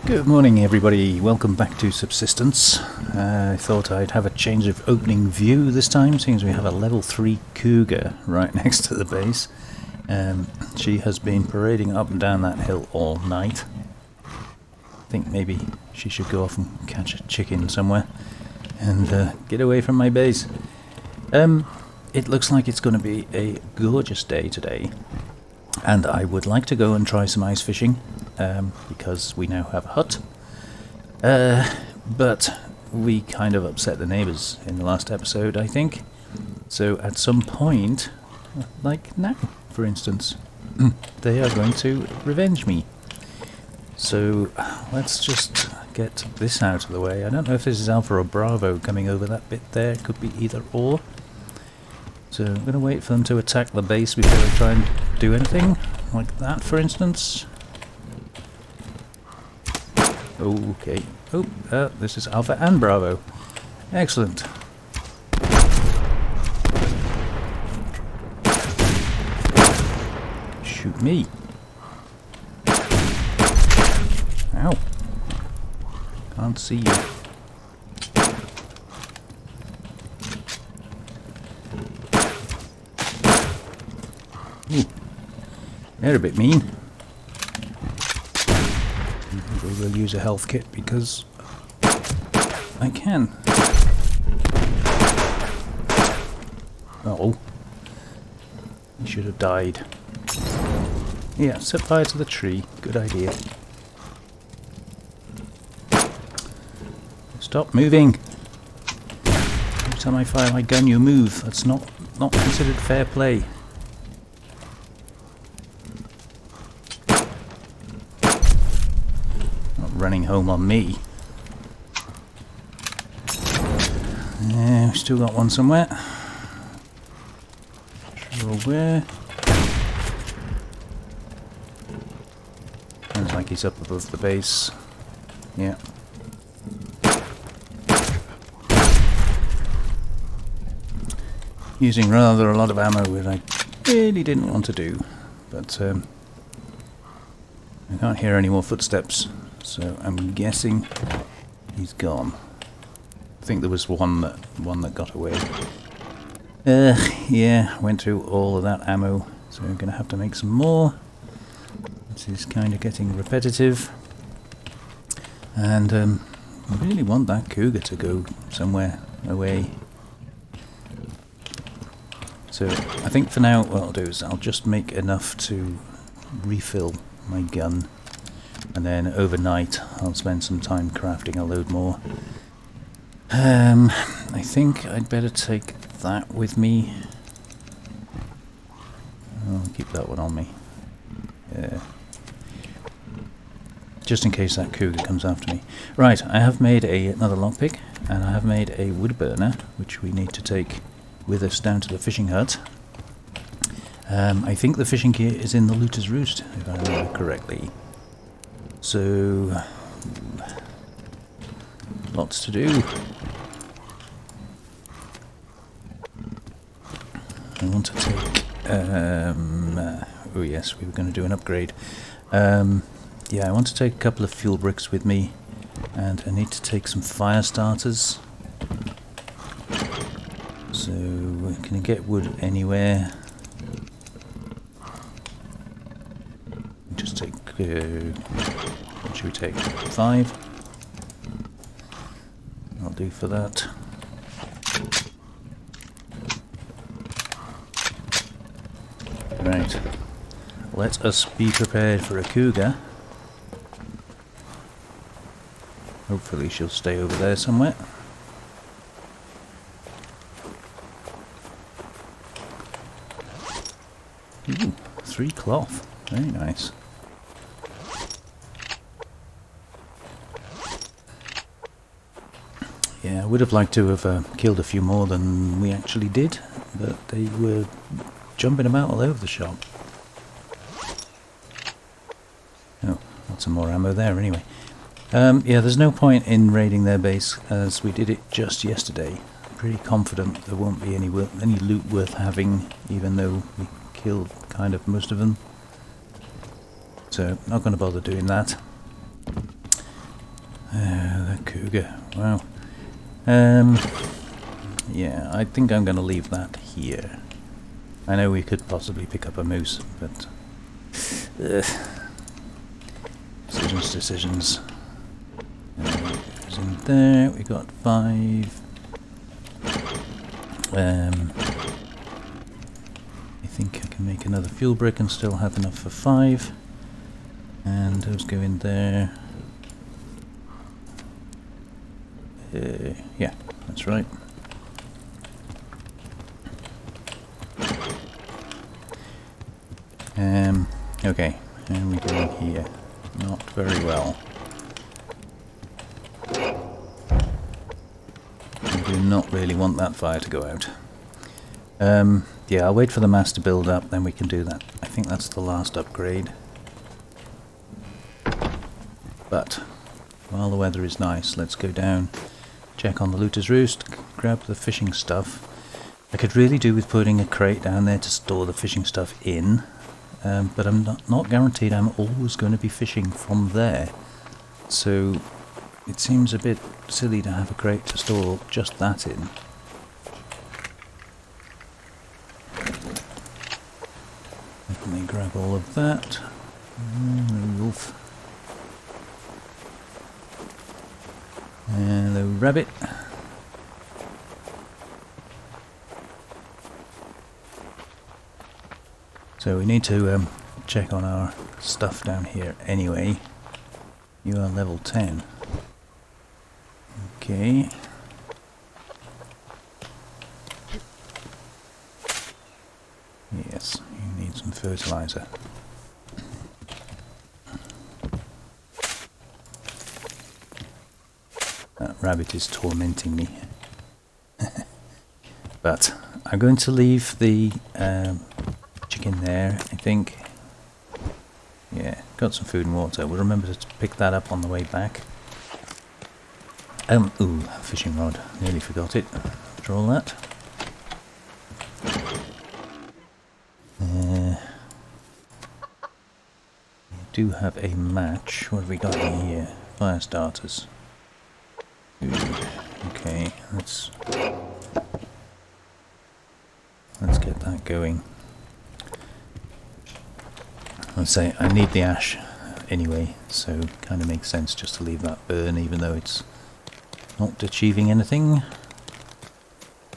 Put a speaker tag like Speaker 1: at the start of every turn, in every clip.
Speaker 1: Good morning everybody, welcome back to Subsistence. I thought I'd have a change of opening view this time, since we have a level 3 cougar right next to the base. She has been parading up and down that hill all night. I think maybe she should go off and catch a chicken somewhere and get away from my base. It looks like it's going to be a gorgeous day today, and I would like to go and try some ice fishing. Because we now have a hut, but we kind of upset the neighbours in the last episode, I think. So at some point, like now for instance, they are going to revenge me. So let's just get this out of the way. I don't know if this is Alpha or Bravo coming over that bit there. It could be either or. So I'm going to wait for them to attack the base before I try and do anything like that, for instance. Okay. Oh, this is Alpha and Bravo. Excellent. Shoot me. Ow. Can't see you. Ooh. They're a bit mean. We will use a health kit because I can. Oh, he should have died. Yeah, set fire to the tree. Good idea. Stop moving. Every time I fire my gun, you move. That's not considered fair play. Running home on me. Yeah, we've still got one somewhere. Sure where. Sounds like he's up above the base. Yeah. Using rather a lot of ammo, which I really didn't want to do, but I can't hear any more footsteps. So I'm guessing he's gone. I think there was one that got away. Yeah, went through all of that ammo, so I'm going to have to make some more. This is kind of getting repetitive, and I really want that cougar to go somewhere away. So I think for now what I'll do is I'll just make enough to refill my gun. And then overnight I'll spend some time crafting a load more. I think I'd better take that with me. I'll keep that one on me. Yeah. Just in case that cougar comes after me. Right, I have made another lockpick, and I have made a wood burner, which we need to take with us down to the fishing hut. I think the fishing gear is in the Looter's Roost, if I remember correctly. So, lots to do. I want to take, oh yes, we were going to do an upgrade. Yeah, I want to take a couple of fuel bricks with me, and I need to take some fire starters. So, can I get wood anywhere? Just take, what should we take? 5? I'll do for that. Right. Let us be prepared for a cougar. Hopefully she'll stay over there somewhere. Ooh, 3 cloth. Very nice. Yeah, I would have liked to have killed a few more than we actually did, but they were jumping about all over the shop. Oh, got some more ammo there anyway. Yeah, there's no point in raiding their base, as we did it just yesterday. Pretty confident there won't be any loot worth having, even though we killed kind of most of them. So, not going to bother doing that. The cougar. Wow. Yeah, I think I'm going to leave that here. I know we could possibly pick up a moose, but decisions. Goes in there. We got 5. I think I can make another fuel brick and still have enough for 5. And those go in there. Yeah, that's right. Okay, how are we doing here? Not very well. I do not really want that fire to go out. Yeah, I'll wait for the mass to build up, then we can do that. I think that's the last upgrade. But while the weather is nice, let's go down, check on the Looter's Roost, grab the fishing stuff. I could really do with putting a crate down there to store the fishing stuff in, but I'm not guaranteed I'm always going to be fishing from there. So it seems a bit silly to have a crate to store just that in. Definitely grab all of that. Wolf. Hello, rabbit. So we need to check on our stuff down here anyway. You are level 10. Okay. Yes, you need some fertilizer. That rabbit is tormenting me. But I'm going to leave the chicken there, I think. Yeah, got some food and water. We'll remember to pick that up on the way back. Ooh, fishing rod. Nearly forgot it. After all that. We do have a match. What have we got in here? Fire starters. Ooh, okay, let's get that going. Let's say I need the ash anyway, so it kind of makes sense just to leave that burn, even though it's not achieving anything.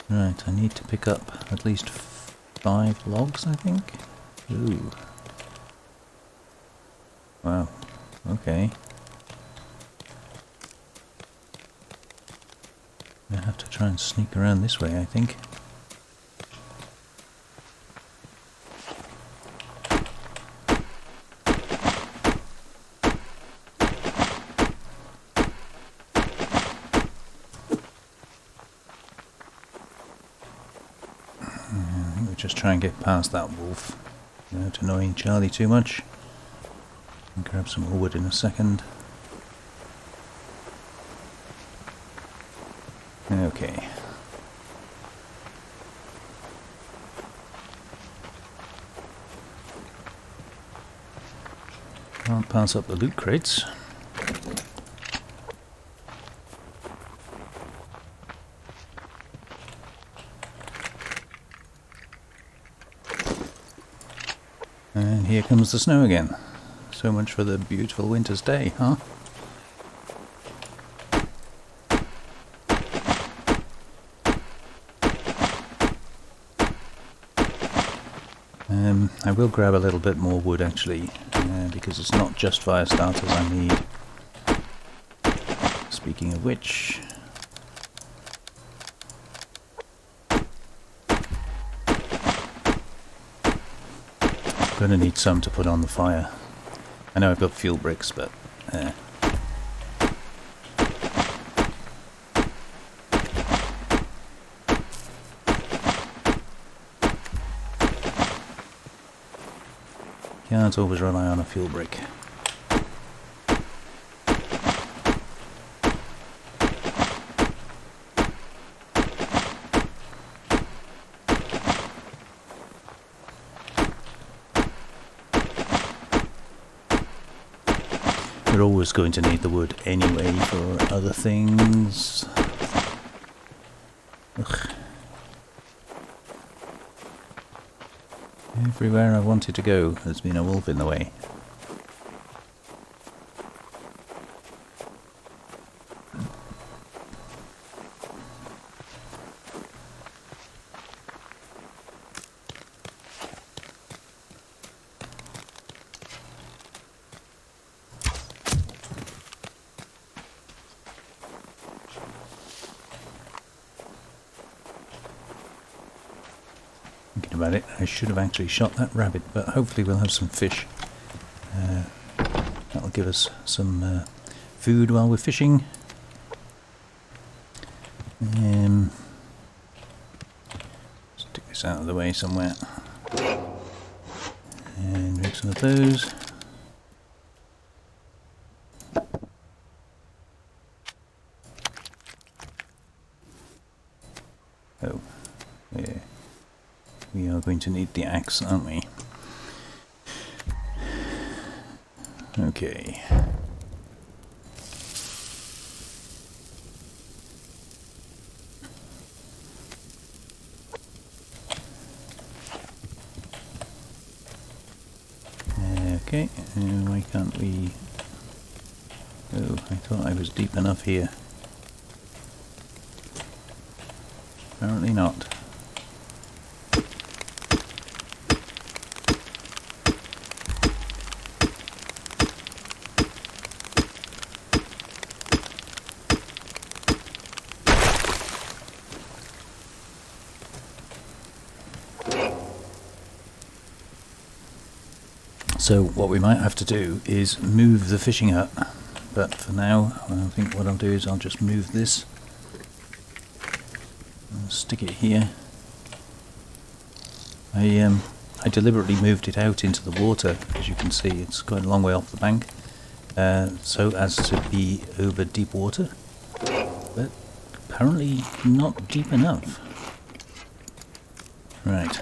Speaker 1: Right, I need to pick up at least 5 logs, I think. Ooh. Wow. Okay. I have to try and sneak around this way, I think. We'll just try and get past that wolf without annoying Charlie too much. And grab some more wood in a second. Okay. Can't pass up the loot crates. And here comes the snow again. So much for the beautiful winter's day, huh? I will grab a little bit more wood actually, because it's not just fire starters I need. Speaking of which, I'm going to need some to put on the fire. I know I've got fuel bricks, but can't always rely on a fuel brick. We're always going to need the wood anyway for other things. Ugh. Everywhere I wanted to go, there's been a wolf in the way. Thinking about it, I should have actually shot that rabbit, but hopefully we'll have some fish. That'll give us some food while we're fishing. Stick this out of the way somewhere. And make some of those. Oh, yeah. We are going to need the axe, aren't we? Okay. Okay, why can't we... Oh, I thought I was deep enough here. Apparently not. So what we might have to do is move the fishing hut, but for now I think what I'll do is I'll just move this and stick it here. I deliberately moved it out into the water, as you can see it's quite a long way off the bank, so as to be over deep water, but apparently not deep enough. Right.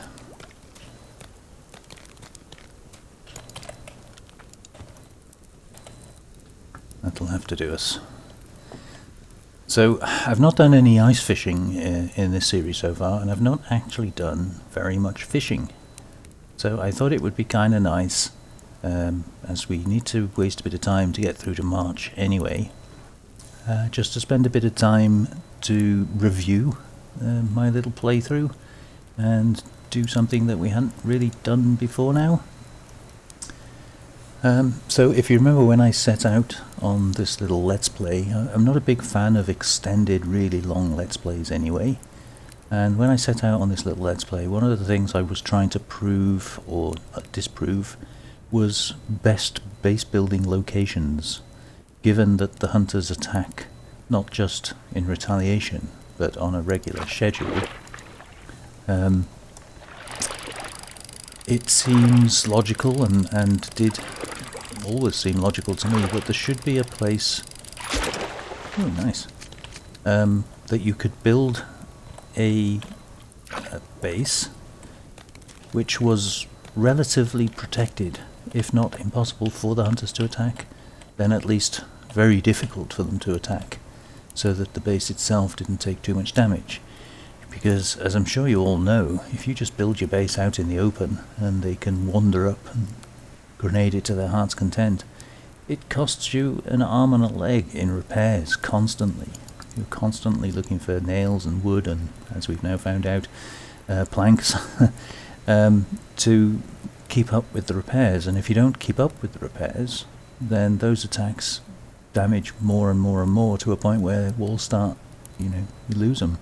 Speaker 1: That'll have to do us. So, I've not done any ice fishing in this series so far, and I've not actually done very much fishing. So I thought it would be kind of nice, as we need to waste a bit of time to get through to March anyway, just to spend a bit of time to review my little playthrough and do something that we hadn't really done before now. So if you remember when I set out on this little Let's Play, I'm not a big fan of extended, really long Let's Plays anyway. And when I set out on this little Let's Play, one of the things I was trying to prove, or disprove, was best base building locations, given that the hunters attack not just in retaliation, but on a regular schedule. It seems logical, and did always seem logical to me, that there should be a place, oh nice, that you could build a base which was relatively protected, if not impossible for the hunters to attack, then at least very difficult for them to attack, so that the base itself didn't take too much damage. Because, as I'm sure you all know, if you just build your base out in the open and they can wander up and grenade it to their heart's content, it costs you an arm and a leg in repairs constantly. You're constantly looking for nails and wood and, as we've now found out, planks to keep up with the repairs. And if you don't keep up with the repairs, then those attacks damage more and more and more, to a point where walls start, you lose them.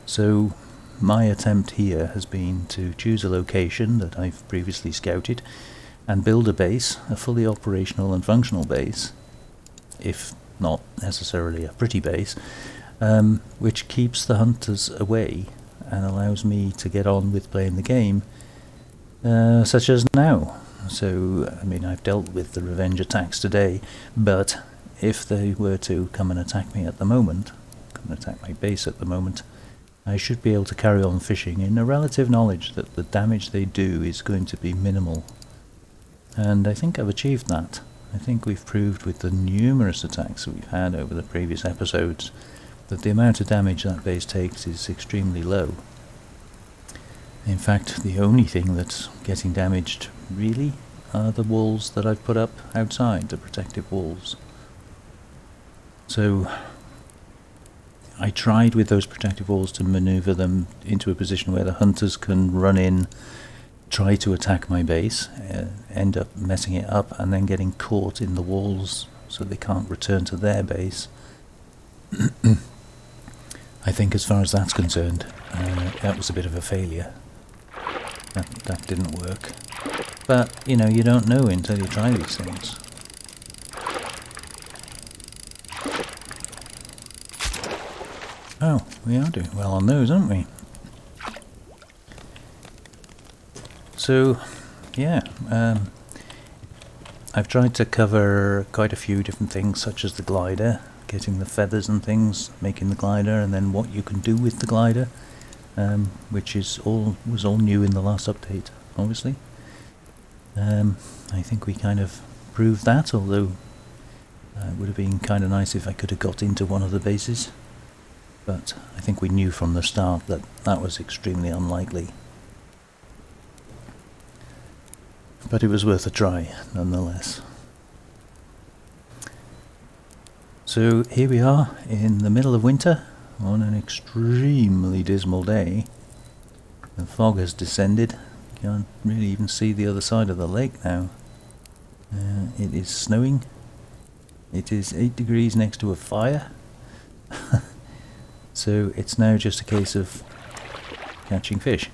Speaker 1: So my attempt here has been to choose a location that I've previously scouted and build a base, a fully operational and functional base, if not necessarily a pretty base, which keeps the hunters away and allows me to get on with playing the game, such as now. So, I mean, I've dealt with the revenge attacks today, but if they were to come and attack me at the moment, come and attack my base at the moment, I should be able to carry on fishing in a relative knowledge that the damage they do is going to be minimal. And I think I've achieved that. I think we've proved with the numerous attacks that we've had over the previous episodes that the amount of damage that base takes is extremely low. In fact, the only thing that's getting damaged really are the walls that I've put up outside, the protective walls. So I tried with those protective walls to maneuver them into a position where the hunters can run in, try to attack my base, end up messing it up and then getting caught in the walls so they can't return to their base. I think as far as that's concerned, that was a bit of a failure. That didn't work. But, you know, you don't know until you try these things. Oh, we are doing well on those, aren't we? So, yeah, I've tried to cover quite a few different things, such as the glider, getting the feathers and things, making the glider, and then what you can do with the glider, which was all new in the last update, obviously. I think we kind of proved that, although it would have been kind of nice if I could have got into one of the bases. But I think we knew from the start that that was extremely unlikely. But it was worth a try, nonetheless. So here we are in the middle of winter on an extremely dismal day. The fog has descended. You can't really even see the other side of the lake now. It is snowing. It is 8 degrees next to a fire. So it's now just a case of catching fish.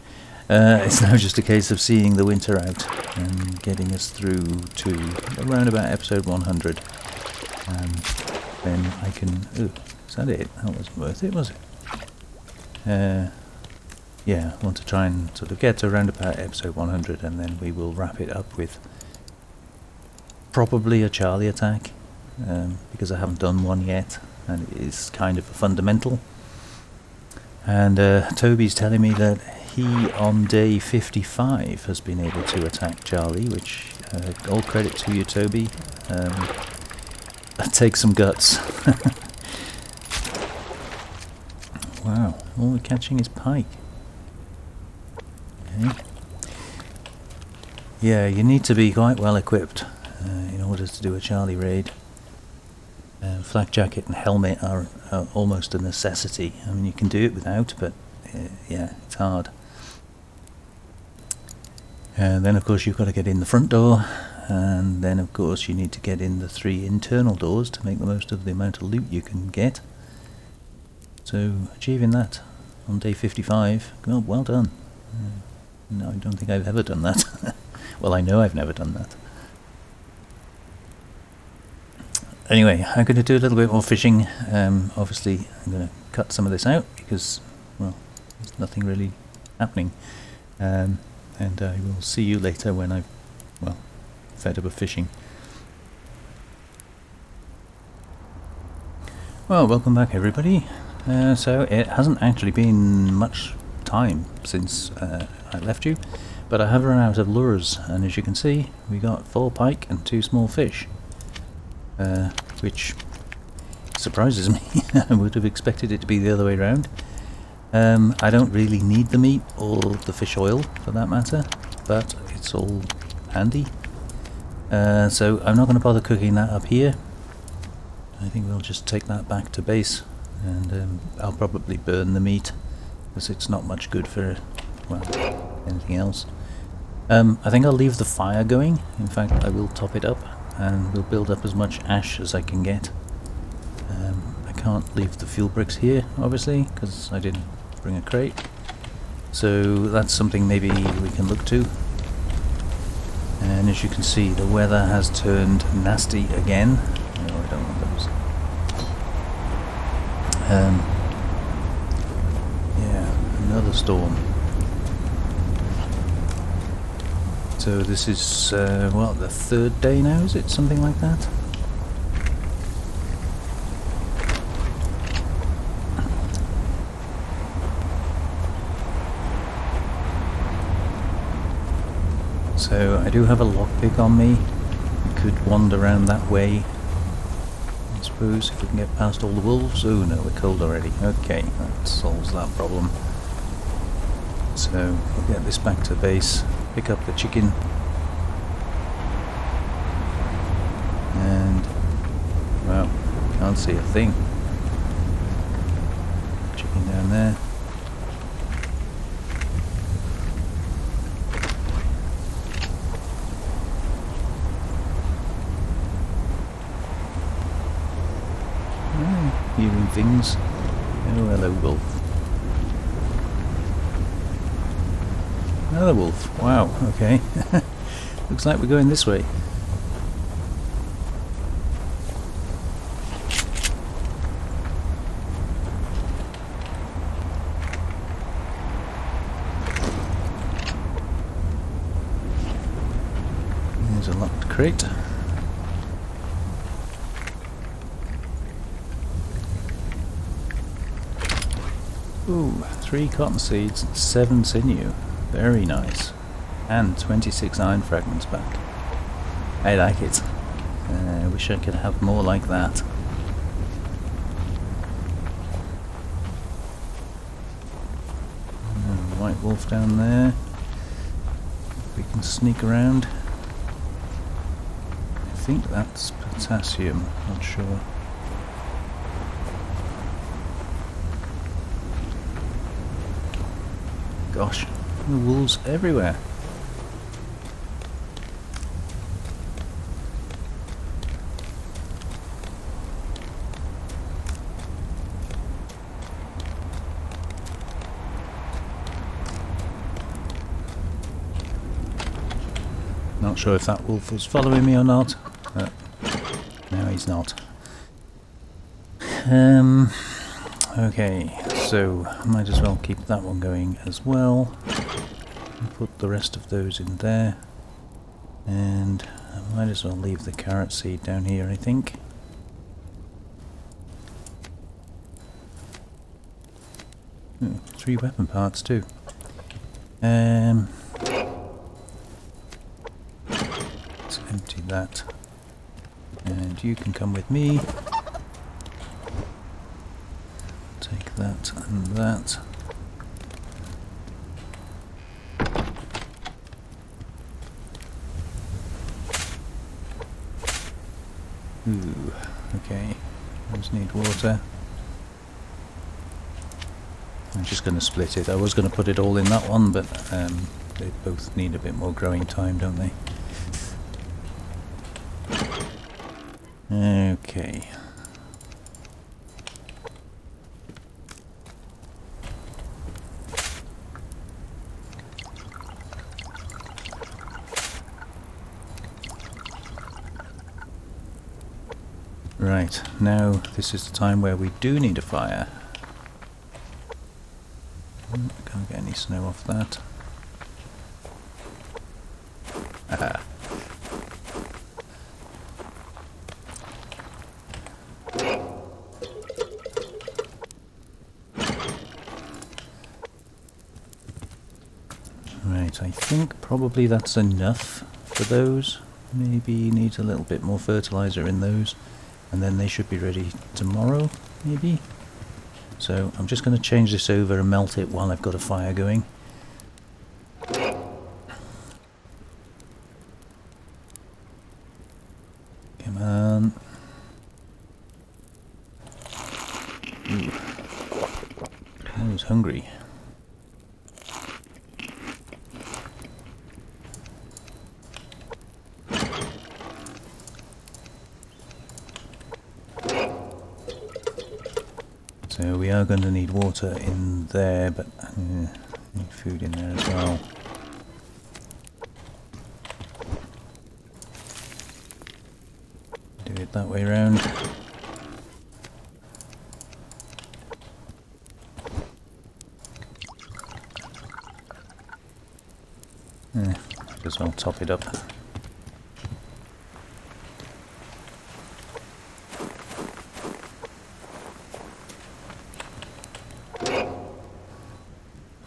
Speaker 1: It's now just a case of seeing the winter out and getting us through to around about episode 100. Then I can... Oh, is that it? That wasn't worth it, was it? Yeah, I want to try and sort of get to around about episode 100 and then we will wrap it up with probably a Charlie attack, because I haven't done one yet and it is kind of a fundamental. And Toby's telling me that he on day 55 has been able to attack Charlie, which all credit to you, Toby. That takes some guts. Wow, all we're catching is pike. Okay. Yeah, you need to be quite well equipped in order to do a Charlie raid. Flak jacket and helmet are almost a necessity. I mean, you can do it without, but yeah, it's hard. And then of course you've got to get in the front door, and then of course you need to get in the 3 internal doors to make the most of the amount of loot you can get. So achieving that on day 55, well done. No, I don't think I've ever done that. Well, I know I've never done that. Anyway, I'm going to do a little bit more fishing. Obviously I'm going to cut some of this out because, well, there's nothing really happening. And I will see you later when I've, well, fed up of fishing. Well, welcome back everybody. So it hasn't actually been much time since I left you, but I have run out of lures, and as you can see we got 4 pike and 2 small fish, which surprises me. I would have expected it to be the other way around. I don't really need the meat or the fish oil for that matter, but it's all handy. So I'm not going to bother cooking that up here. I think we'll just take that back to base, and I'll probably burn the meat because it's not much good for, well, anything else. I think I'll leave the fire going. In fact, I will top it up and we'll build up as much ash as I can get. I can't leave the fuel bricks here obviously because I didn't bring a crate, so that's something maybe we can look to. And as you can see, the weather has turned nasty again. No, I don't want those. Yeah, another storm. So this is, what, the 3rd day now, is it? Something like that? So I do have a lockpick on me. could wander around that way. I suppose if we can get past all the wolves. Oh no, we're cold already. Okay, that solves that problem. So we'll get this back to the base, pick up the chicken, and wow, can't see a thing. Chicken down there. Hearing things. Oh, hello, wolf. Another wolf. Wow, okay. Looks like we're going this way. There's a locked crate. Ooh, 3 cotton seeds and 7 sinew. Very nice. And 26 iron fragments back. I like it. I wish I could have more like that. White wolf down there. We can sneak around. I think that's potassium, not sure. Gosh, the wolves everywhere. Not sure if that wolf was following me or not, but no, he's not. Okay, so I might as well keep that one going as well. And put the rest of those in there. And I might as well leave the carrot seed down here, I think. Ooh, 3 weapon parts too. Let's empty that. And you can come with me. Take that and that. Ooh, okay. Those need water. I'm just going to split it. I was going to put it all in that one, but they both need a bit more growing time, don't they? Okay. Right, now this is the time where we do need a fire. Can't get any snow off that. Aha. Right, I think probably that's enough for those. Maybe needs a little bit more fertilizer in those, and then they should be ready tomorrow, maybe. So I'm just going to change this over and melt it while I've got a fire going. Come on. Ooh. I was hungry. So we are going to need water in there, but need food in there as well. Do it that way around. Might as well top it up.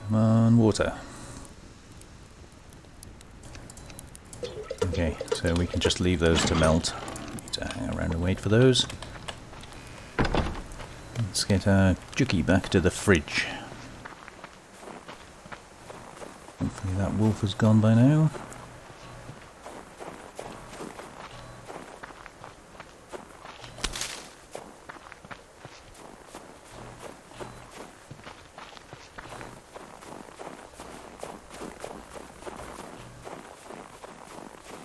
Speaker 1: Come on, water. Okay, so we can just leave those to melt. Need to hang around and wait for those. Let's get our Juki back to the fridge. Hopefully that wolf is gone by now.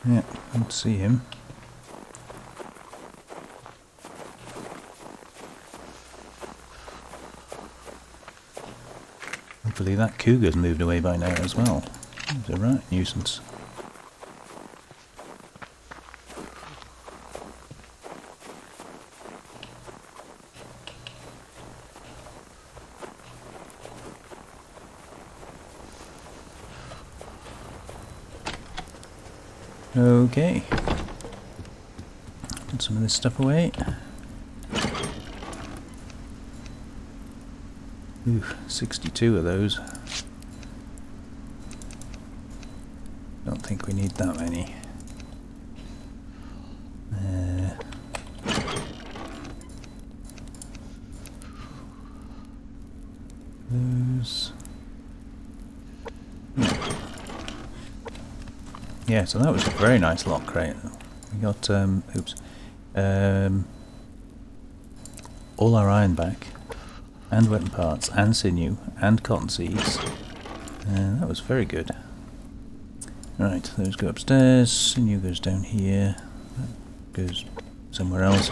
Speaker 1: Yeah, I don't see him. Hopefully that cougar's moved away by now as well. It's a right nuisance. Okay. Put some of this stuff away. Ooh, 62 of those. Don't think we need that many. Those. Yeah, so that was a very nice lock crate. We got, all our iron back, and weapon parts, and sinew, and cotton seeds. That was very good. Right, those go upstairs, sinew goes down here, that goes somewhere else.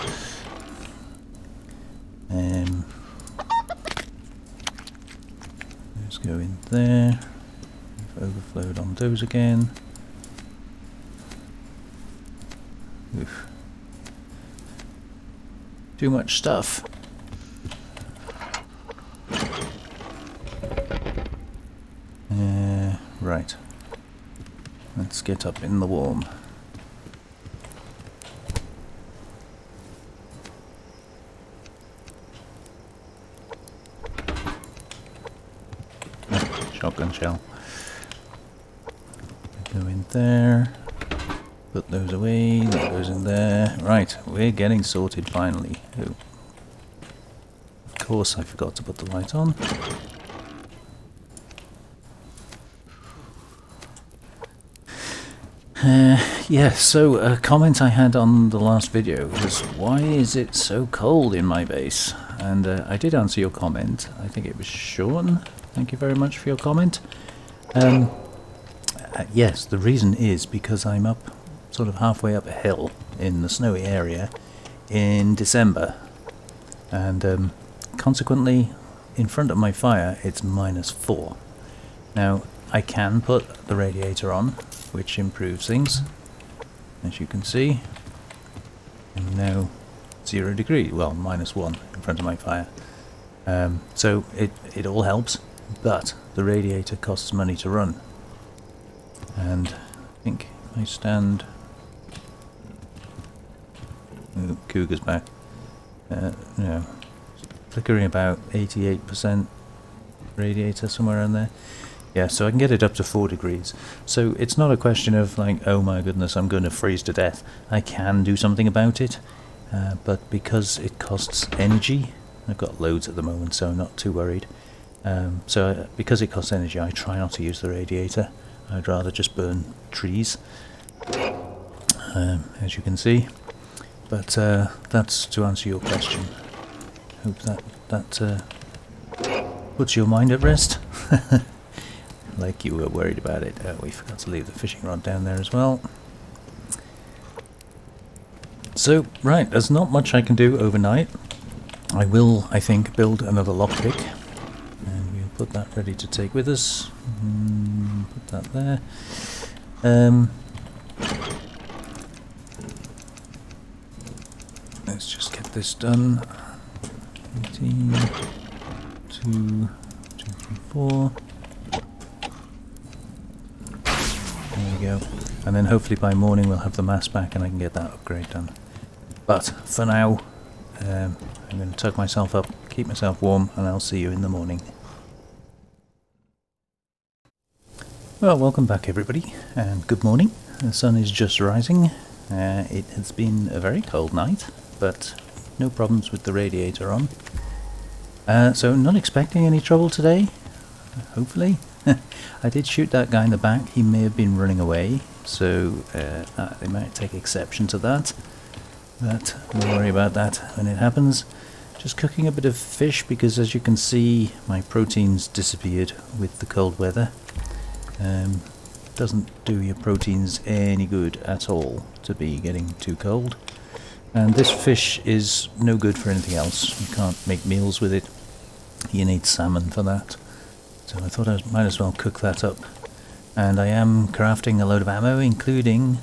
Speaker 1: Those go in there. We've overflowed on those again. Oof. Too much stuff. Right. Let's get up in the warm. Shotgun shell. Go in there. Put those away. That goes in there. Right, we're getting sorted finally. Oh. Of course I forgot to put the light on. Yeah, so a comment I had on the last video was, why is it so cold in my base? And I did answer your comment. I think it was Sean. Thank you very much for your comment. Yes, the reason is because I'm up, sort of halfway up a hill in the snowy area in December. And consequently, in front of my fire, it's -4. Now, I can put the radiator on, which improves things, as you can see. And now 0 degrees, well, -1 in front of my fire. So it all helps, but the radiator costs money to run. And I think if I stand... Oh, cougar's back. No, flickering about 88% radiator, somewhere around there. Yeah, so I can get it up to 4 degrees. So it's not a question of like, oh my goodness, I'm going to freeze to death. I can do something about it, but because it costs energy, I've got loads at the moment, so I'm not too worried. Because it costs energy, I try not to use the radiator. I'd rather just burn trees, as you can see. But that's to answer your question. Hope that puts your mind at rest. Like you were worried about it. We forgot to leave the fishing rod down there as well. So, right, there's not much I can do overnight. I will, I think, build another lockpick. And we'll put that ready to take with us. Put that there. Let's just get this done. 18, 2, 3, 4. There we go. And then hopefully by morning we'll have the mass back and I can get that upgrade done. But for now, I'm going to tuck myself up, keep myself warm, and I'll see you in the morning. Well, welcome back everybody, and good morning. The sun is just rising. It has been a very cold night, but no problems with the radiator on. So not expecting any trouble today, hopefully. I did shoot that guy in the back. He may have been running away, so they might take exception to that. But don't worry about that when it happens. Just cooking a bit of fish because, as you can see, my proteins disappeared with the cold weather. Doesn't do your proteins any good at all to be getting too cold. And this fish is no good for anything else. You can't make meals with it. You need salmon for that. So I thought I might as well cook that up. And I am crafting a load of ammo, including,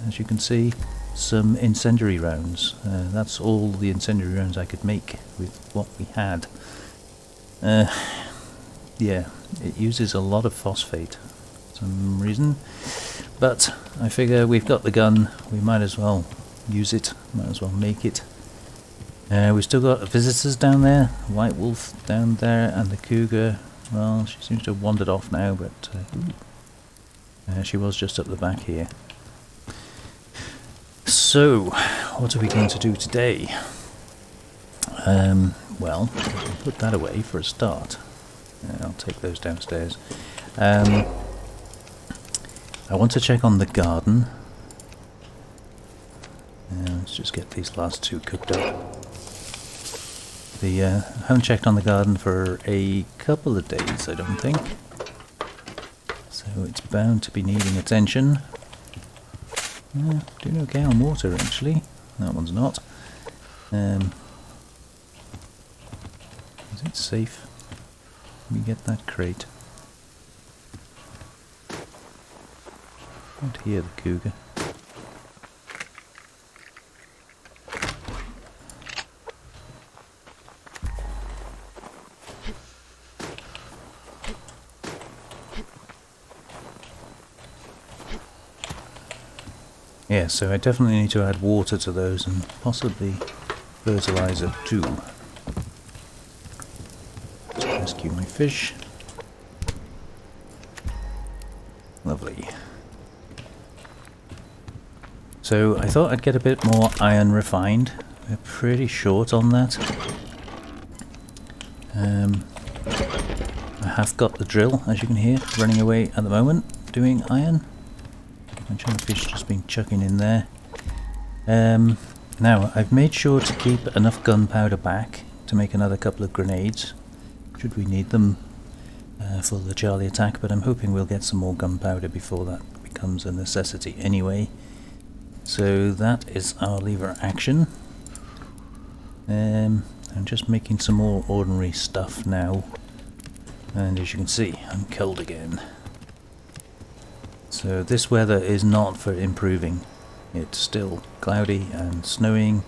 Speaker 1: as you can see, some incendiary rounds. That's all the incendiary rounds I could make with what we had. Yeah, it uses a lot of phosphate for some reason, but I figure we've got the gun, we might as well use it, might as well make it. We've still got visitors down there, white wolf down there, and the cougar. Well, she seems to have wandered off now, but she was just up the back here. So, what are we going to do today? Well, we'll put that away for a start. I'll take those downstairs. I want to check on the garden. Let's just get these last two cooked up. I haven't checked on the garden for a couple of days, I don't think. So it's bound to be needing attention. Doing okay on water, actually. That one's not. Is it safe? Let me get that crate. Can't hear the cougar. Yeah, so I definitely need to add water to those and possibly fertilizer too. Let's rescue my fish. Lovely. So I thought I'd get a bit more iron refined. We're pretty short on that. I have got the drill, as you can hear, running away at the moment, doing iron. My fish just been chucking in there. Now, I've made sure to keep enough gunpowder back to make another couple of grenades, should we need them for the Charlie attack, but I'm hoping we'll get some more gunpowder before that becomes a necessity anyway. So that is our lever action. I'm just making some more ordinary stuff now, and as you can see, I'm cold again. So this weather is not for improving. It's still cloudy and snowing.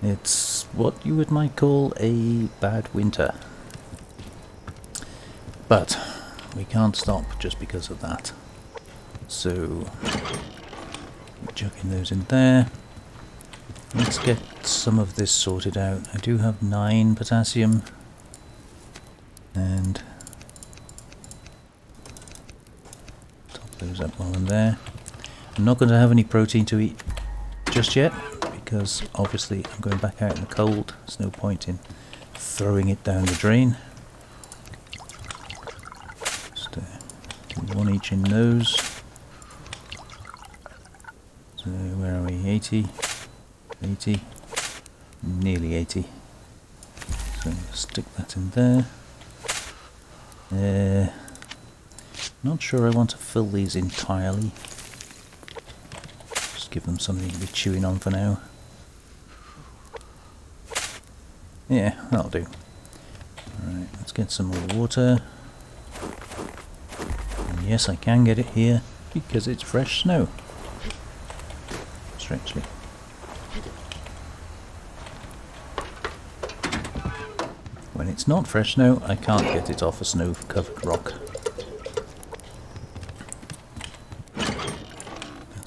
Speaker 1: It's what you might call a bad winter. But we can't stop just because of that. So chucking those in there. Let's get some of this sorted out. I do have 9 potassium and those up while I'm there. I'm not going to have any protein to eat just yet because obviously I'm going back out in the cold. There's no point in throwing it down the drain. Just do 1 each in those. So where are we? 80, 80, nearly 80. So stick that in there. Not sure I want to fill these entirely. Just give them something to be chewing on for now. Yeah, that'll do. Alright, let's get some more water. And yes, I can get it here because it's fresh snow. Strangely. When it's not fresh snow, I can't get it off a snow-covered rock.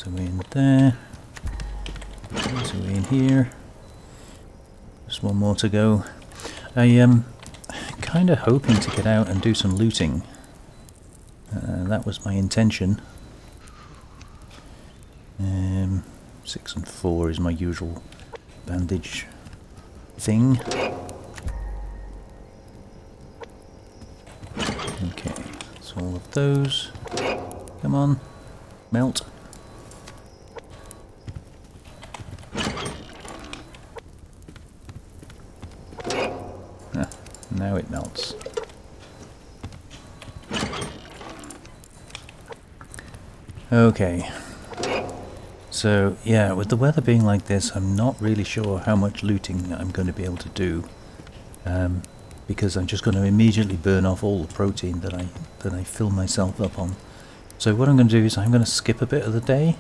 Speaker 1: Away in there, there's away in here, just one more to go. I am kind of hoping to get out and do some looting. That was my intention. 6 and 4 is my usual bandage thing. Okay, so all of those. Come on, melt. Now it melts. Okay. So, yeah, with the weather being like this, I'm not really sure how much looting I'm going to be able to do. Because I'm just going to immediately burn off all the protein that I fill myself up on. So what I'm going to do is I'm going to skip a bit of the day.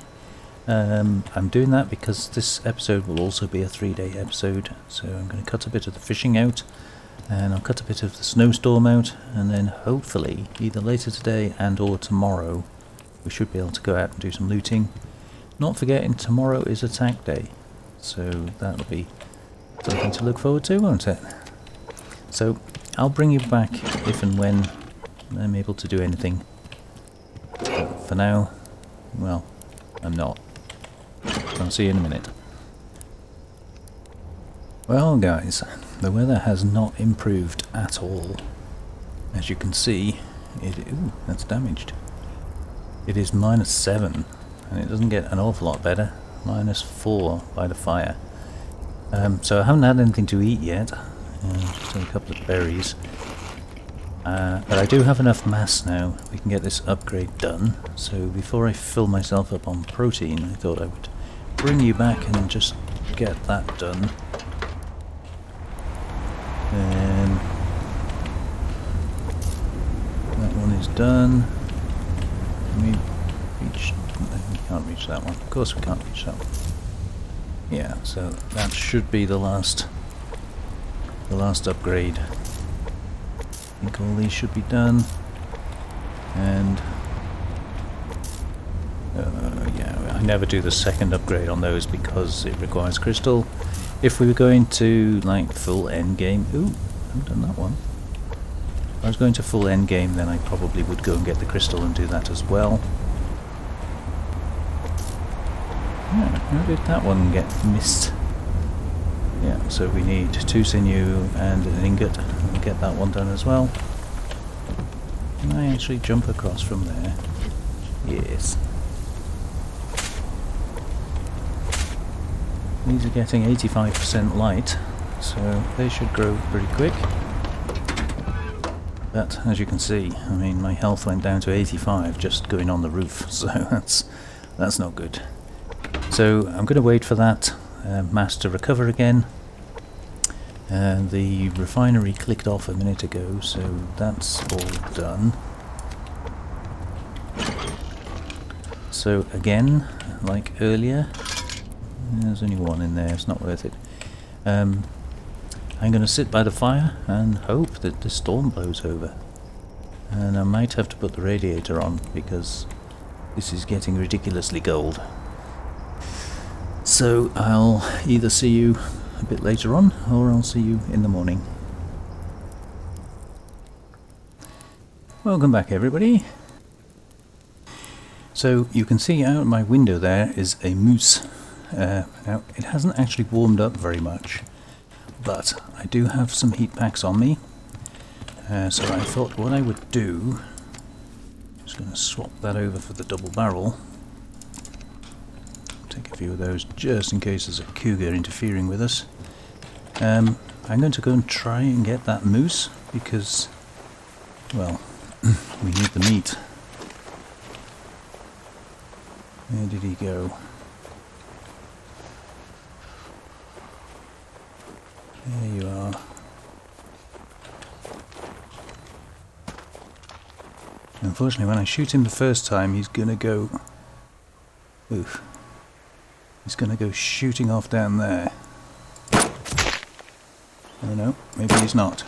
Speaker 1: I'm doing that because this episode will also be a 3-day episode. So I'm going to cut a bit of the fishing out. And I'll cut a bit of the snowstorm out, and then hopefully either later today and or tomorrow we should be able to go out and do some looting. Not forgetting tomorrow is attack day, so that'll be something to look forward to, won't it? So I'll bring you back if and when I'm able to do anything. But for now, well, I'm not. I'll see you in a minute. Well guys, the weather has not improved at all. As you can see, ooh, that's damaged. It is -7, and it doesn't get an awful lot better. -4 by the fire. So I haven't had anything to eat yet. Just a couple of berries. But I do have enough mass now. We can get this upgrade done. So before I fill myself up on protein, I thought I would bring you back and just get that done. That one is done. Can we reach? We can't reach that one. Of course we can't reach that one. Yeah, so that should be the last upgrade. I think all these should be done. And yeah, I never do the second upgrade on those because it requires crystal. If we were going to like full end game, ooh, I haven't done that one. If I was going to full end game, then I probably would go and get the crystal and do that as well. Yeah, how did that one get missed? Yeah, so we need 2 sinew and an ingot. We'll get that one done as well. Can I actually jump across from there? Yes. These are getting 85% light, so they should grow pretty quick. But as you can see, I mean, my health went down to 85 just going on the roof, so that's not good. So I'm going to wait for that mass to recover again. The refinery clicked off a minute ago, so that's all done. So again, like earlier, there's only one in there, it's not worth it. I'm going to sit by the fire and hope that the storm blows over. And I might have to put the radiator on because this is getting ridiculously cold. So I'll either see you a bit later on or I'll see you in the morning. Welcome back everybody. So you can see out of my window there is a moose. Now it hasn't actually warmed up very much, but I do have some heat packs on me, so I thought what I would do, just going to swap that over for the double barrel, take a few of those just in case there's a cougar interfering with us. I'm going to go and try and get that moose because, well, we need the meat. Where did he go? There you are. Unfortunately, when I shoot him the first time, he's gonna go... Oof. He's gonna go shooting off down there. Oh no, maybe he's not.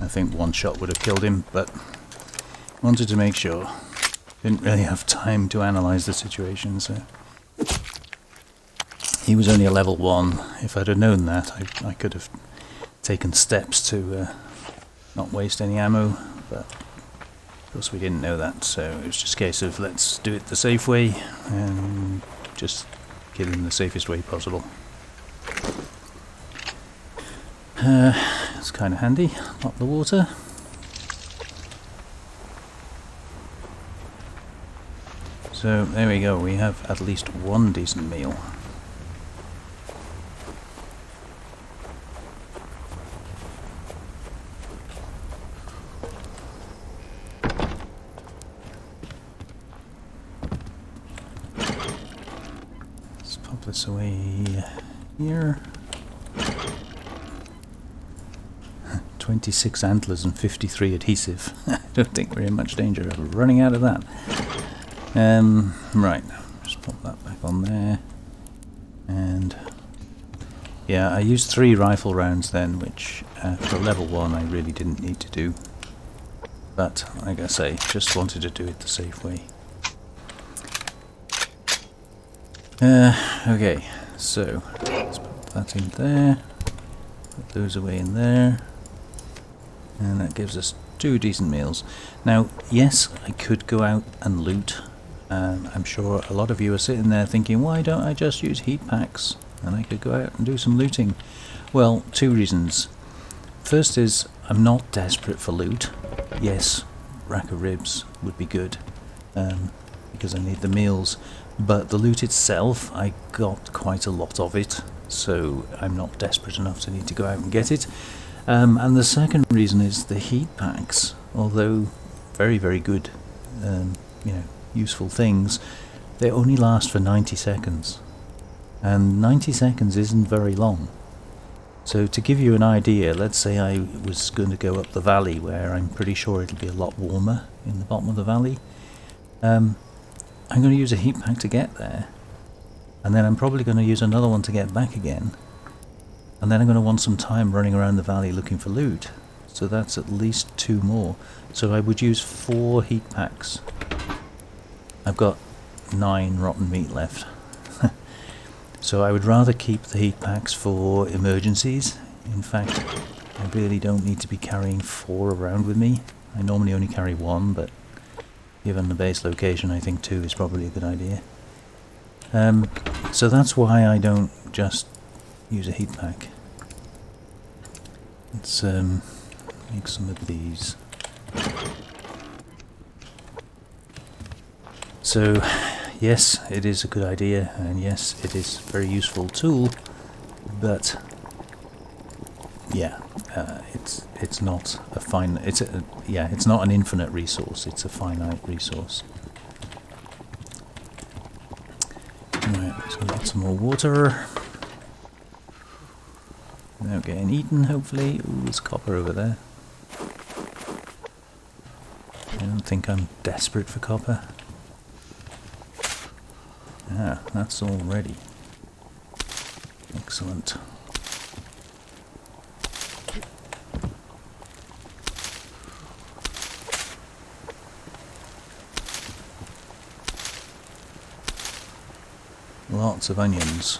Speaker 1: I think one shot would have killed him, but wanted to make sure. Didn't really have time to analyse the situation, so... He was only a level 1. If I'd have known that, I could have taken steps to not waste any ammo, but of course we didn't know that, so it was just a case of let's do it the safe way and just kill in the safest way possible. It's kind of handy, not the water. So there we go, we have at least one decent meal. Let's pop this away here. 26 antlers and 53 adhesive. I don't think we're in much danger of running out of that. Right, just pop that back on there. And yeah, I used 3 rifle rounds then, which for level 1 I really didn't need to do. But like I say, just wanted to do it the safe way. Okay, so let's put that in there, put those away in there, and that gives us 2 decent meals. Now, yes, I could go out and loot. I'm sure a lot of you are sitting there thinking, why don't I just use heat packs and I could go out and do some looting? Well, 2 reasons. First is, I'm not desperate for loot. Yes, rack of ribs would be good, because I need the meals, but the loot itself, I got quite a lot of it, so I'm not desperate enough to need to go out and get it. And the second reason is the heat packs, although very, very good, you know, useful things, they only last for 90 seconds. And 90 seconds isn't very long. So to give you an idea, let's say I was going to go up the valley where I'm pretty sure it'll be a lot warmer in the bottom of the valley. I'm going to use a heat pack to get there. And then I'm probably going to use another one to get back again. And then I'm going to want some time running around the valley looking for loot. So that's at least 2 more. So I would use 4 heat packs. I've got 9 rotten meat left. So I would rather keep the heat packs for emergencies. In fact, I really don't need to be carrying 4 around with me. I normally only carry 1, but given the base location, I think 2 is probably a good idea. So that's why I don't just use a heat pack. Let's make some of these. So yes, it is a good idea, and yes, it is a very useful tool, but yeah, it's not a it's not an infinite resource, it's a finite resource. Right, so we've got some more water. Now getting eaten, hopefully. Ooh, there's copper over there. I don't think I'm desperate for copper. Ah, that's all ready. Excellent. Lots of onions.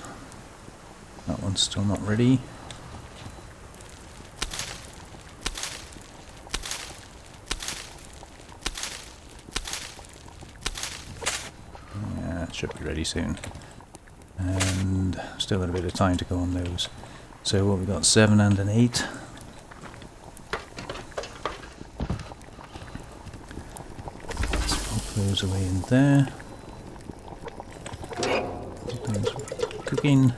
Speaker 1: That one's still not ready. Should be ready soon, and still got a bit of time to go on those. So what, we got 7 and an 8. Let's pop those away in there. Put those cooking,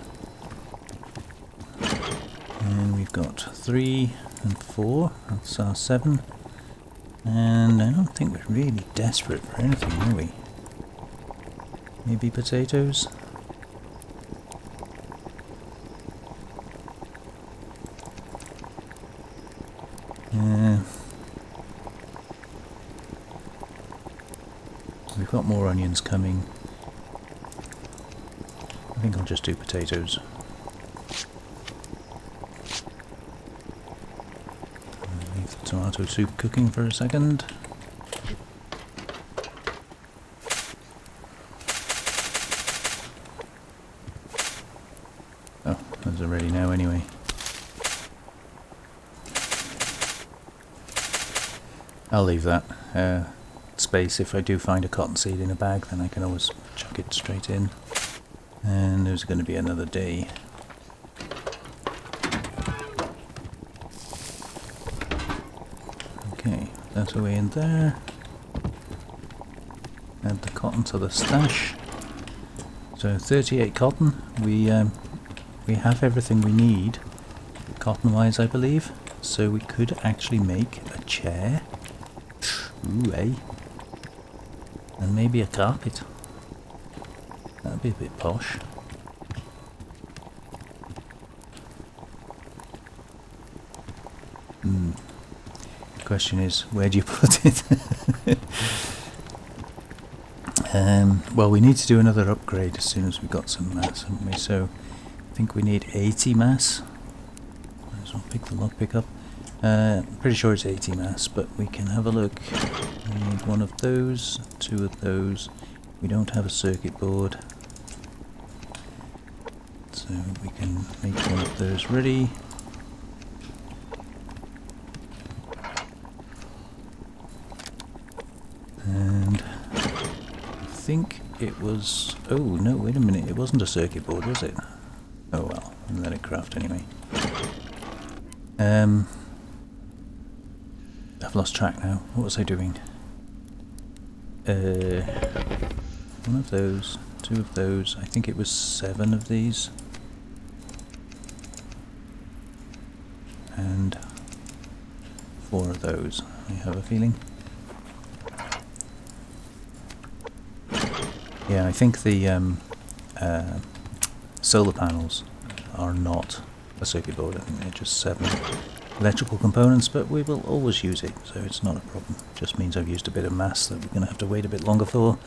Speaker 1: and we've got 3 and 4. That's our 7, and I don't think we're really desperate for anything, are we? Maybe potatoes? We've got more onions coming. I think I'll just do potatoes. Leave the tomato soup cooking for a second. Those are ready now anyway. I'll leave that space. If I do find a cottonseed in a bag, then I can always chuck it straight in. And there's going to be another day. Okay, that's away in there. Add the cotton to the stash. So 38 cotton. We have everything we need, cotton-wise, I believe. So we could actually make a chair. Ooh, eh? And maybe a carpet. That'd be a bit posh. The question is, where do you put it? Well, we need to do another upgrade as soon as we've got some mass, haven't we? So I think we need 80 mass. Might as well pick the lockpick up. Pretty sure it's 80 mass, but we can have a look. We need one of those, two of those. We don't have a circuit board, so we can make one of those ready. And I think it was... oh no, wait a minute, it wasn't a circuit board, was it? Oh well, let it craft anyway. I've lost track now. What was I doing? One of those, two of those. I think it was 7 of these. And 4 of those, I have a feeling. Yeah, I think the solar panels are not a circuit board. I think they're just 7 electrical components, but we will always use it, so it's not a problem. Just means I've used a bit of mass that we're going to have to wait a bit longer for.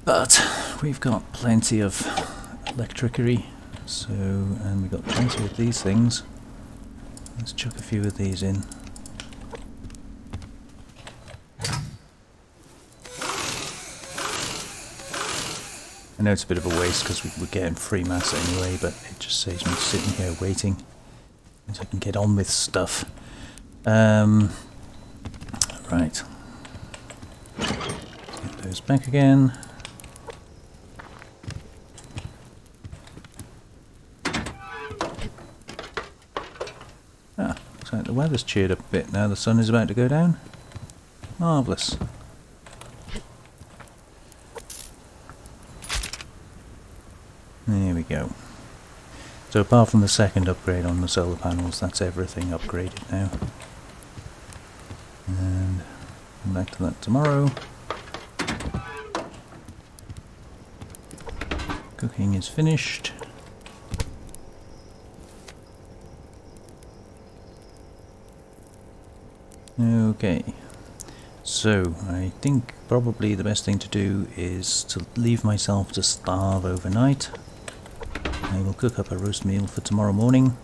Speaker 1: But we've got plenty of electricity, so, and we've got plenty of these things. Let's chuck a few of these in. I know it's a bit of a waste because we're getting free mass anyway, but it just saves me sitting here waiting. So I can get on with stuff. Right. Let's get those back again. Ah, looks like the weather's cheered up a bit now. The sun is about to go down. Marvellous. There we go. So apart from the second upgrade on the solar panels, that's everything upgraded now. And come back to that tomorrow. Cooking is finished. Okay. So I think probably the best thing to do is to leave myself to starve overnight. I will cook up a roast meal for tomorrow morning.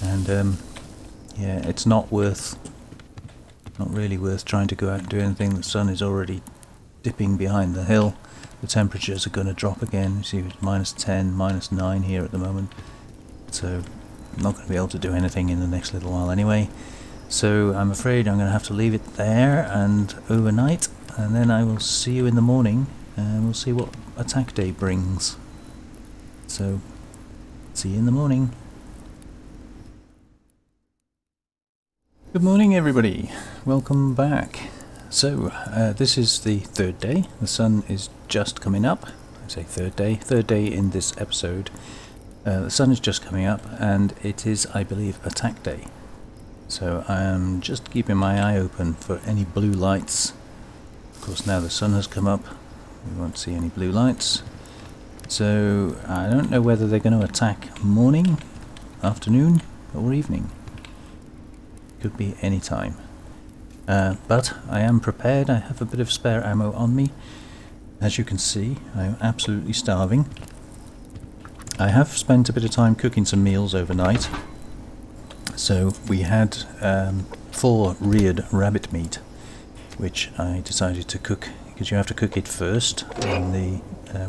Speaker 1: And yeah, it's not really worth trying to go out and do anything. The sun is already dipping behind the hill. The temperatures are going to drop again. You see it's -10, -9 here at the moment. So I'm not going to be able to do anything in the next little while anyway. So I'm afraid I'm going to have to leave it there and overnight. And then I will see you in the morning, and we'll see what attack day brings. So, see you in the morning. Good morning, everybody. Welcome back. So, this is the 3rd day. The sun is just coming up. I say 3rd day in this episode. The sun is just coming up, and it is, I believe, attack day. So I am just keeping my eye open for any blue lights. Of course, now the sun has come up, we won't see any blue lights. So I don't know whether they're going to attack morning, afternoon, or evening. Could be any time. But I am prepared. I have a bit of spare ammo on me. As you can see, I am absolutely starving. I have spent a bit of time cooking some meals overnight. So we had 4 reared rabbit meat, which I decided to cook, because you have to cook it first in the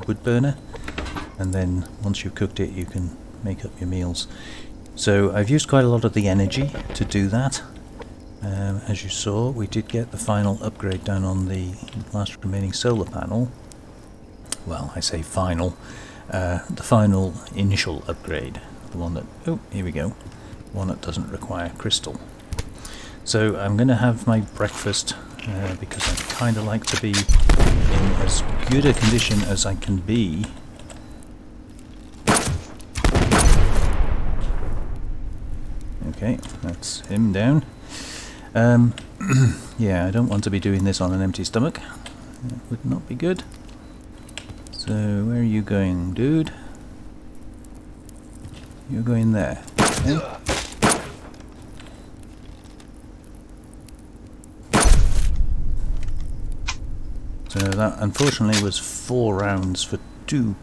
Speaker 1: wood burner, and then once you've cooked it you can make up your meals. So I've used quite a lot of the energy to do that. As you saw, we did get the final upgrade done on the last remaining solar panel. Well, I say final. The final initial upgrade. The one that... oh, here we go. The one that doesn't require crystal. So I'm going to have my breakfast because I kind of like to be in as good a condition as I can be. Okay, that's him down. Yeah, I don't want to be doing this on an empty stomach. That would not be good. So, where are you going, dude? You're going there. Okay. So that unfortunately was 4 rounds for 2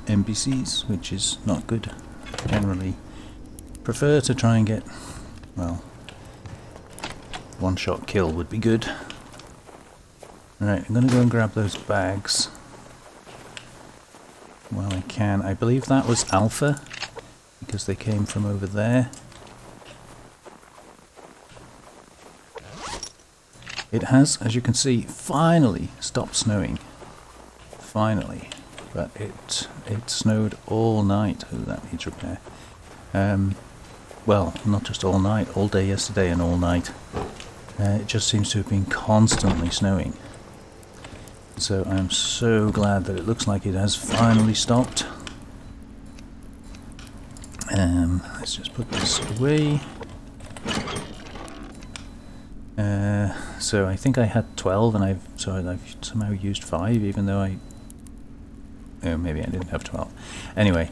Speaker 1: NPCs, which is not good. Generally prefer to try and get, well, one-shot kill would be good. Alright, I'm going to go and grab those bags while I can. I believe that was Alpha, because they came from over there. It has, as you can see, finally stopped snowing. Finally. But it snowed all night. Oh, that needs repair. Well, not just all night, all day yesterday and all night. It just seems to have been constantly snowing. So I'm so glad that it looks like it has finally stopped. Let's just put this away. So I think I had 12 and I've somehow used 5, even though oh, maybe I didn't have 12. Anyway,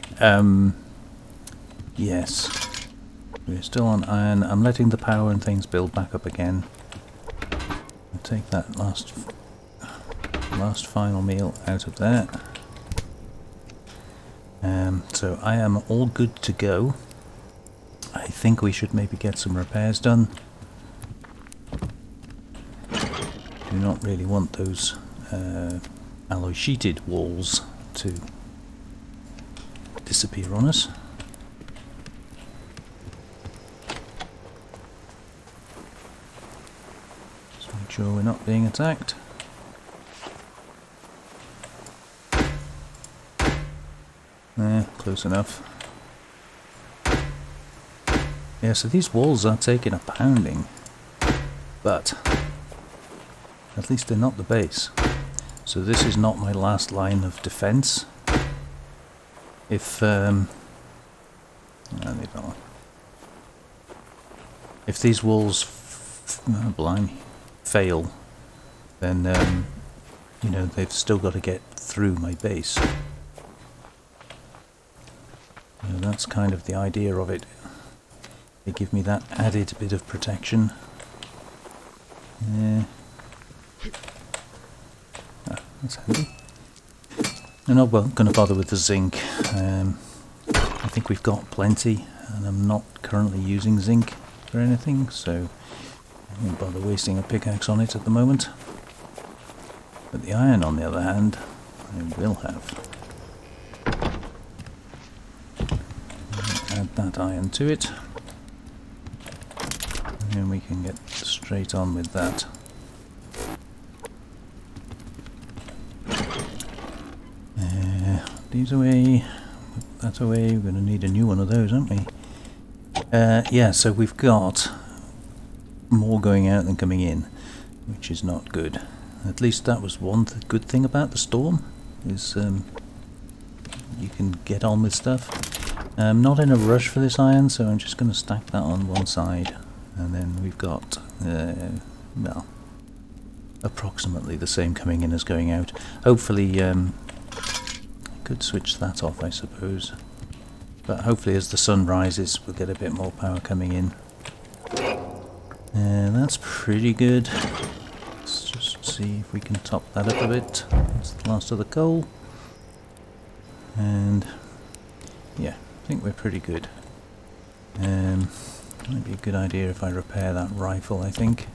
Speaker 1: yes. We're still on iron. I'm letting the power and things build back up again. I'll take that last final meal out of there. So I am all good to go. I think we should maybe get some repairs done. Do not really want those alloy sheeted walls to disappear on us. Just make sure we're not being attacked. Close enough. Yeah, so these walls are taking a pounding, but at least they're not the base. So this is not my last line of defense. If if these walls fail, then you know, they've still got to get through my base. You know, that's kind of the idea of it. They give me that added bit of protection. Yeah. That's handy. I'm not going to bother with the zinc. I think we've got plenty, and I'm not currently using zinc for anything, so I won't bother wasting a pickaxe on it at the moment. But the iron, on the other hand, I will have. Add that iron to it, and we can get straight on with that. These away, put that away. We're going to need a new one of those, aren't we? Yeah, so we've got more going out than coming in, which is not good. At least that was one good thing about the storm, is you can get on with stuff. I'm not in a rush for this iron, so I'm just going to stack that on one side, and then we've got, well, approximately the same coming in as going out. Hopefully, could switch that off, I suppose, but hopefully as the sun rises we'll get a bit more power coming in. And that's pretty good. Let's just see if we can top that up a bit. That's the last of the coal, and yeah, I think we're pretty good. Might be a good idea if I repair that rifle, I think.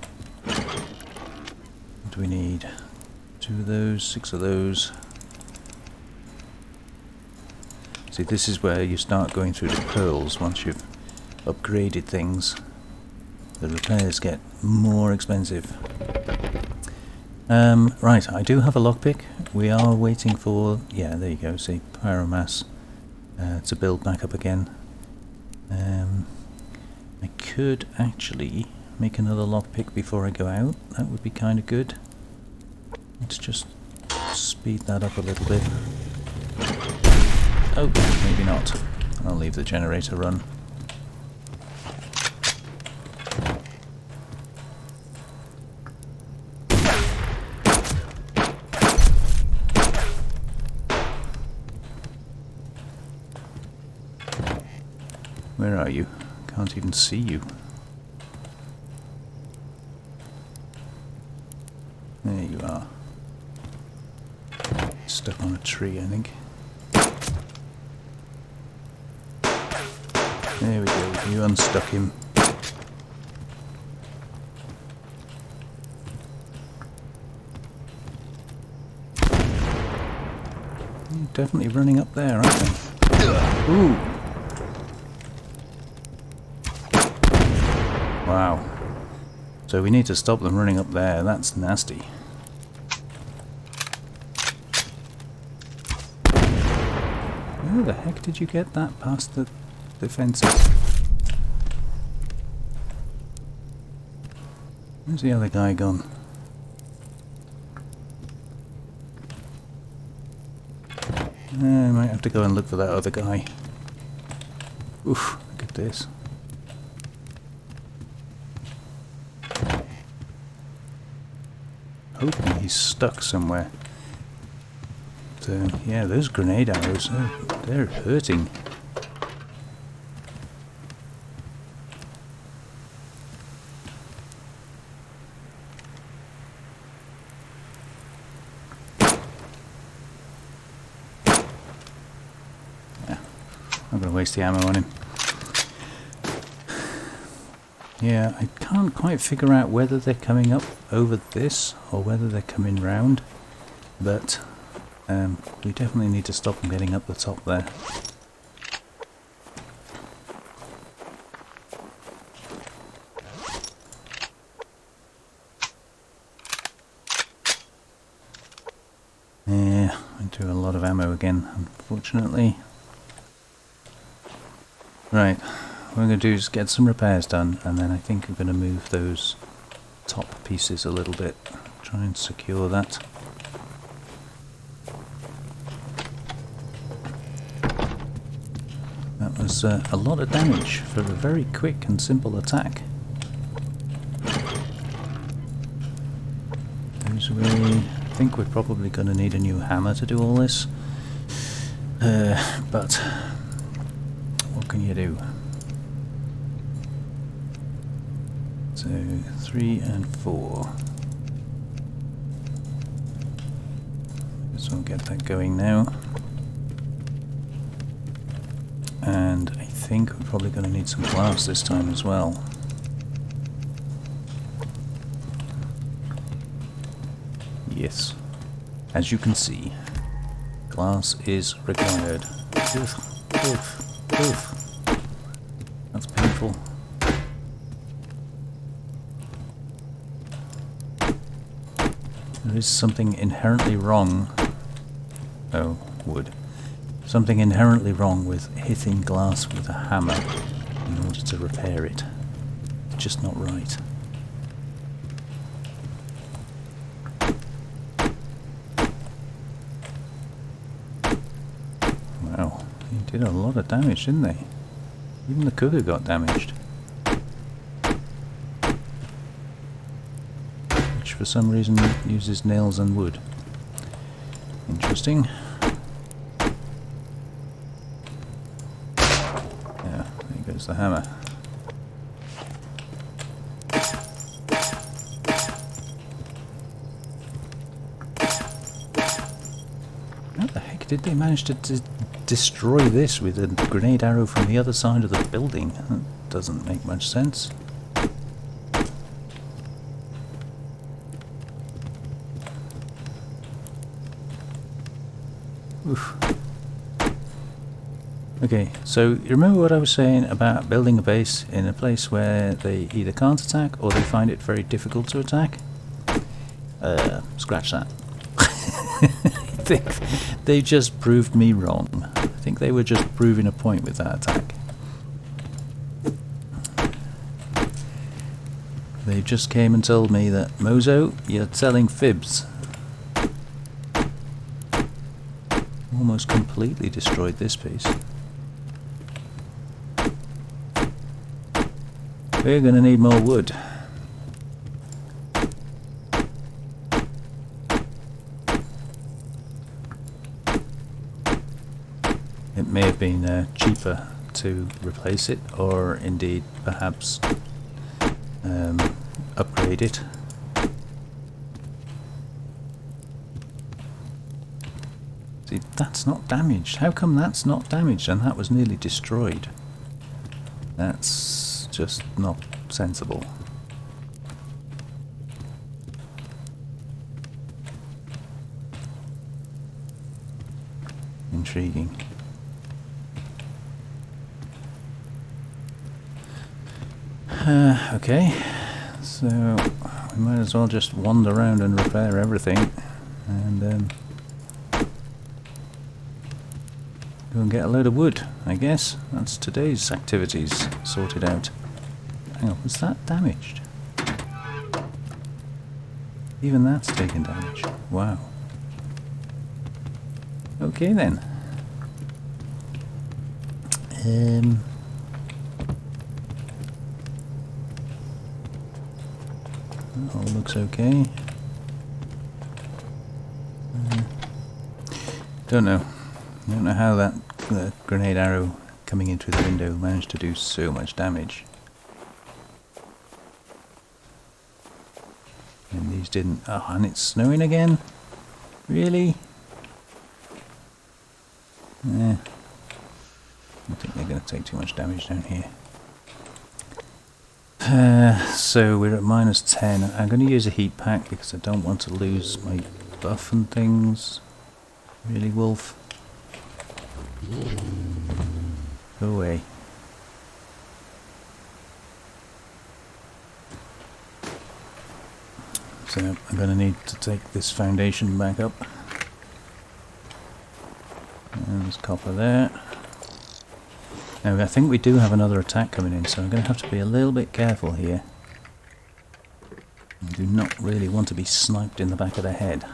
Speaker 1: What do we need? 2 of those, 6 of those. See, this is where you start going through the pearls once you've upgraded things, the repairs get more expensive. Right, I do have a lockpick. We are waiting for, yeah, there you go, see, pyromass to build back up again. I could actually make another lockpick before I go out. That would be kind of good. Let's just speed that up a little bit. Oh, maybe not. I'll leave the generator run. Where are you? Can't even see you. There you are. Stuck on a tree, I think. There we go, you unstuck him. You're definitely running up there, aren't they? Ooh! Wow. So we need to stop them running up there, that's nasty. Where the heck did you get that past the fences? Where's the other guy gone? I might have to go and look for that other guy. Oof, look at this. Hoping he's stuck somewhere. So, yeah, those grenade arrows, they're hurting. Yeah, I'm going to waste the ammo on him. Yeah, I can't quite figure out whether they're coming up over this or whether they're coming round, but we definitely need to stop them getting up the top there. Yeah, I drew a lot of ammo again, unfortunately. Right. What I'm going to do is get some repairs done, and then I think I'm going to move those top pieces a little bit. Try and secure that. That was a lot of damage for a very quick and simple attack. I think we're probably going to need a new hammer to do all this. But what can you do? So 3 and 4. Guess I'll get that going now. And I think we're probably going to need some glass this time as well. Yes, as you can see, glass is required. Oof, oof, oof. That's painful. There is something inherently wrong. Oh, wood. Something inherently wrong with hitting glass with a hammer in order to repair it. It's just not right. Wow, they did a lot of damage, didn't they? Even the cooker got damaged. Which for some reason uses nails and wood. Interesting. Yeah, there goes the hammer. How the heck did they manage to destroy this with a grenade arrow from the other side of the building? That doesn't make much sense. Oof. Okay, so you remember what I was saying about building a base in a place where they either can't attack or they find it very difficult to attack? Scratch that. I think they just proved me wrong. I think they were just proving a point with that attack. They just came and told me that, Mozo, you're telling fibs. Almost completely destroyed this piece. We're going to need more wood. It may have been cheaper to replace it, or indeed perhaps upgrade it. See, that's not damaged. How come that's not damaged and that was nearly destroyed? That's just not sensible. Intriguing. Okay, so we might as well just wander around and repair everything and go and get a load of wood, I guess. That's today's activities sorted out. Hang on, was that damaged? Even that's taken damage. Wow. Okay then. All looks okay. Don't know. I don't know how that grenade arrow coming in through the window managed to do so much damage. And these didn't. Oh, and it's snowing again? Really? I don't think they're going to take too much damage down here. So we're at -10. I'm going to use a heat pack because I don't want to lose my buff and things. Really, wolf? Go away. So I'm going to need to take this foundation back up. And there's copper there. Now I think we do have another attack coming in, so I'm going to have to be a little bit careful here. I do not really want to be sniped in the back of the head.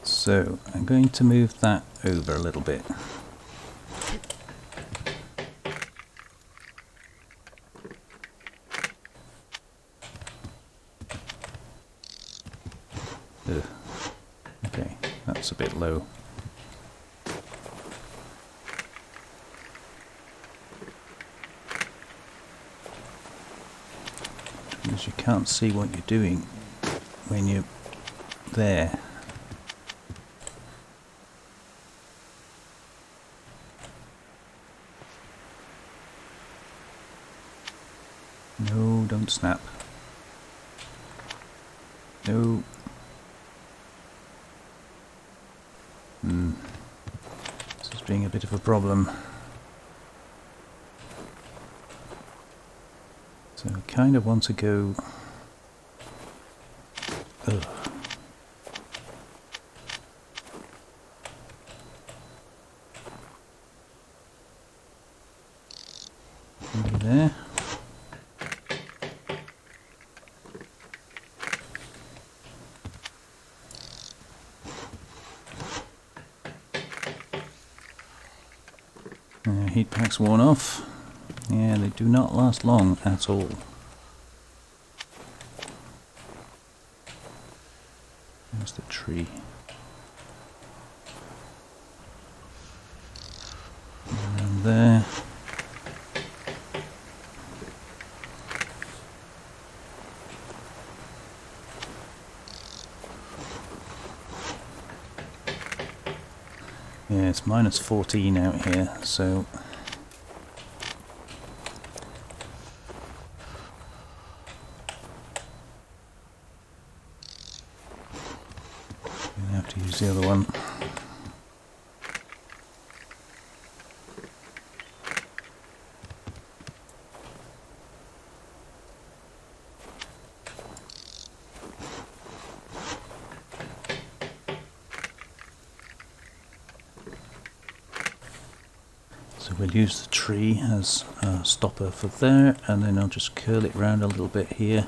Speaker 1: So I'm going to move that over a little bit. Ugh. Okay, that's a bit low. Because you can't see what you're doing when you're there. No, don't snap. No. This is being a bit of a problem. So I kind of want to go... Ugh. Over there. Heat pack's worn off. Yeah, they do not last long at all. There's the tree. Around there. Yeah, it's -14 out here, so have to use the other one. So we'll use the tree as a stopper for there, and then I'll just curl it round a little bit here.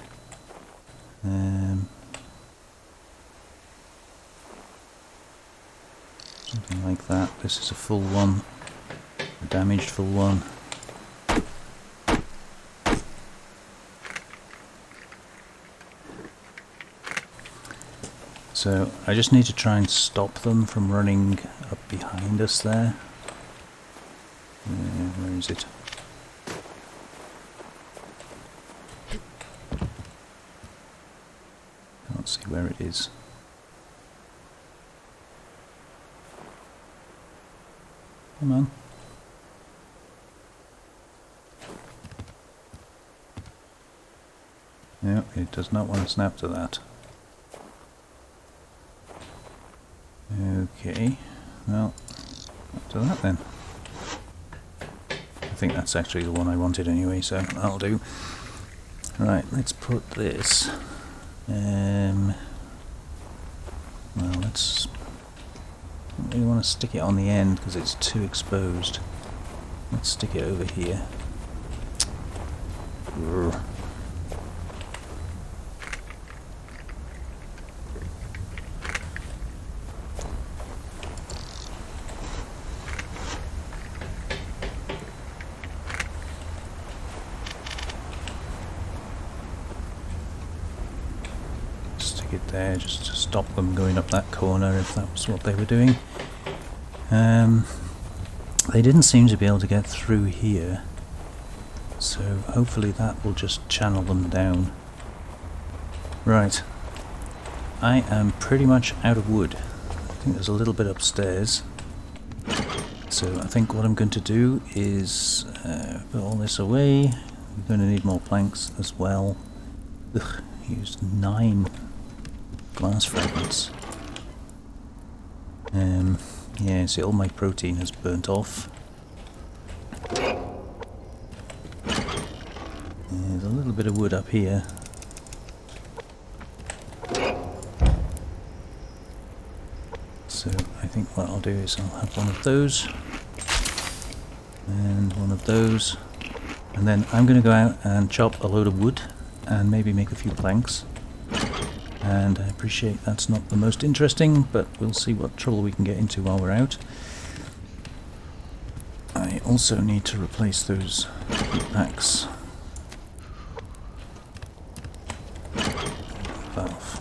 Speaker 1: Something like that. This is a full one, a damaged full one. So I just need to try and stop them from running up behind us there. Where is it? Can't see where it is. Come on. No, it does not want to snap to that. Okay, well, up to that then. I think that's actually the one I wanted anyway, so that'll do. Right, let's put this. Well, let's. I don't really want to stick it on the end because it's too exposed. Let's stick it over here. Urgh. Stick it there just to stop them going up that corner if that was what they were doing. They didn't seem to be able to get through here, so hopefully that will just channel them down. Right, I am pretty much out of wood. I think there's a little bit upstairs, so I think what I'm going to do is put all this away. I'm going to need more planks as well. Ugh, used 9 glass fragments. Yeah, see, all my protein has burnt off. There's a little bit of wood up here. So I think what I'll do is I'll have one of those and one of those, and then I'm going to go out and chop a load of wood and maybe make a few planks. And I appreciate that's not the most interesting, but we'll see what trouble we can get into while we're out. I also need to replace those heat packs. Valve.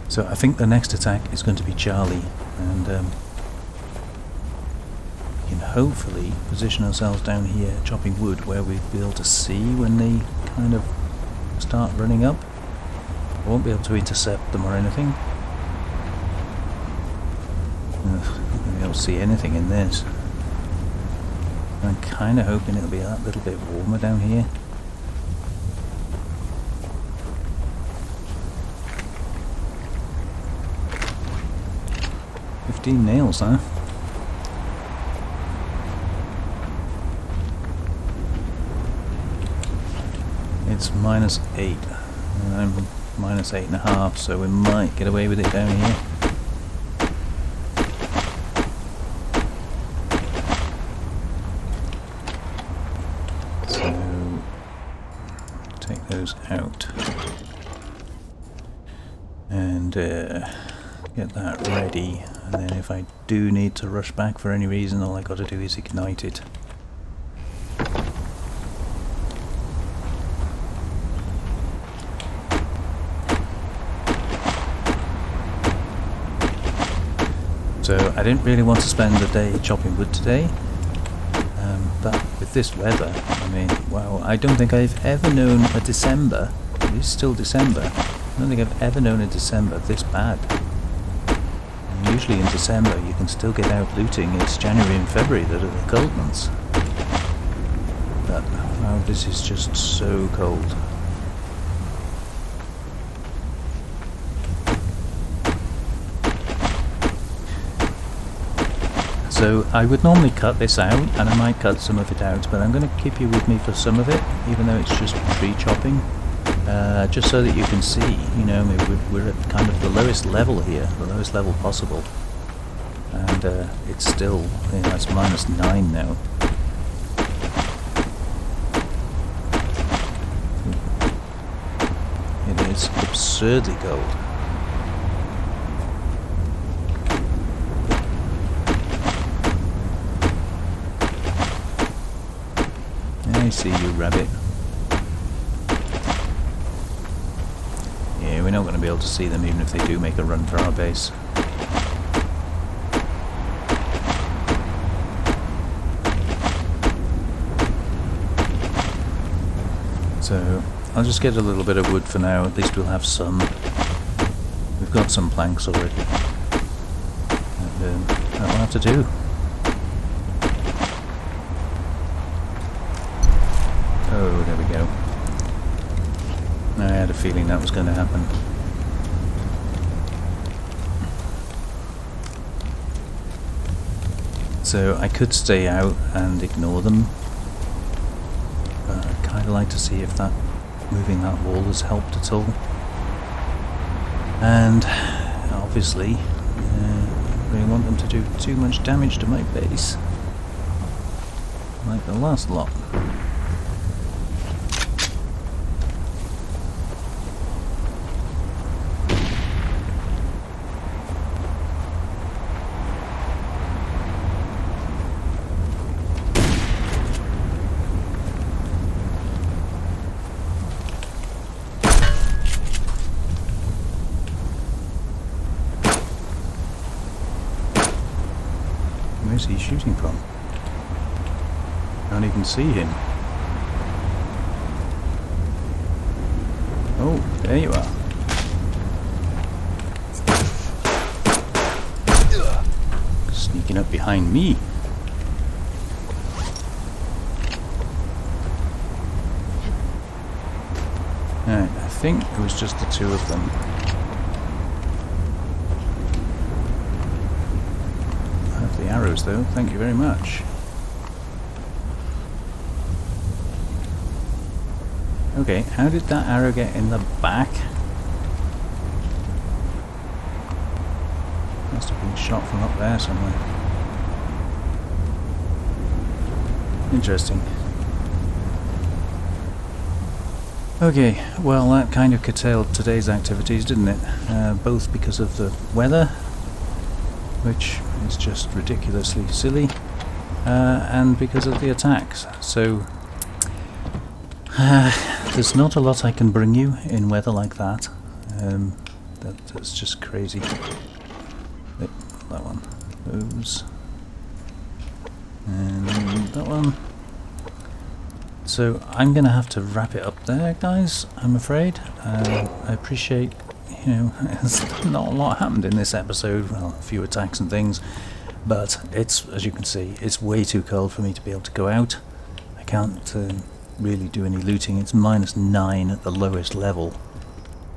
Speaker 1: So I think the next attack is going to be Charlie, and we can hopefully position ourselves down here chopping wood where we'll be able to see when they kind of start running up. I won't be able to intercept them or anything. I don't see anything in this. I'm kind of hoping it'll be that little bit warmer down here. Nails, huh? It's -8 and I'm -8.5, so we might get away with it down here. So take those out and get that ready. And then if I do need to rush back for any reason, all I got to do is ignite it. So I didn't really want to spend the day chopping wood today, but with this weather, I mean, wow, I don't think I've ever known a December, it is still December, I don't think I've ever known a December this bad. Usually in December you can still get out looting. It's January and February that are the cold months. But wow, this is just so cold. So I would normally cut this out, and I might cut some of it out, but I'm going to keep you with me for some of it, even though it's just tree chopping, just so that you can see, you know, we're at kind of the lowest level here, the lowest level possible, and it's still, you know, it's -9 now. It is absurdly cold. I see you, rabbit. Yeah, we're not going to be able to see them even if they do make a run for our base. So, I'll just get a little bit of wood for now, at least we'll have some. We've got some planks already. And that'll have to do. Oh, there we go. I had a feeling that was going to happen. So I could stay out and ignore them, but I'd kind of like to see if that moving that wall has helped at all. And obviously, I don't want them to do too much damage to my base, like the last lot. Where's he shooting from? Can't even see him. Oh, there you are. Sneaking up behind me. Alright, I think it was just the two of them. The arrows though, thank you very much. Okay, how did that arrow get in the back? Must have been shot from up there somewhere. Interesting. Okay, well that kind of curtailed today's activities, didn't it? Both because of the weather, which is just ridiculously silly, and because of the attacks. So there's not a lot I can bring you in weather like that. That's just crazy. That one, those, and that one. So I'm gonna have to wrap it up there, guys, I'm afraid. I appreciate, you know, not a lot happened in this episode, well, a few attacks and things, but it's, as you can see, it's way too cold for me to be able to go out. I can't really do any looting. It's -9 at the lowest level.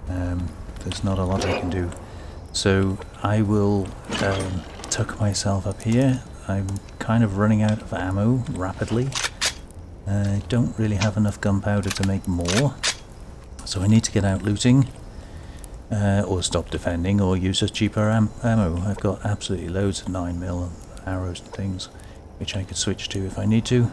Speaker 1: There's not a lot I can do. So I will tuck myself up here. I'm kind of running out of ammo rapidly. I don't really have enough gunpowder to make more, so I need to get out looting. Or stop defending, or use a cheaper ammo. I've got absolutely loads of 9mm arrows and things, which I could switch to if I need to.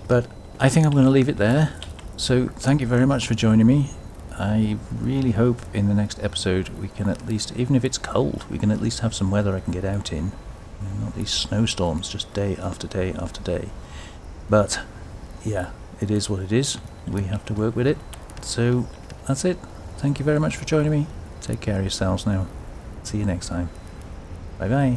Speaker 1: But I think I'm going to leave it there. So thank you very much for joining me. I really hope in the next episode we can at least, even if it's cold, we can at least have some weather I can get out in. You know, not these snowstorms just day after day after day. But yeah, it is what it is. We have to work with it. So that's it. Thank you very much for joining me. Take care of yourselves now. See you next time. Bye bye.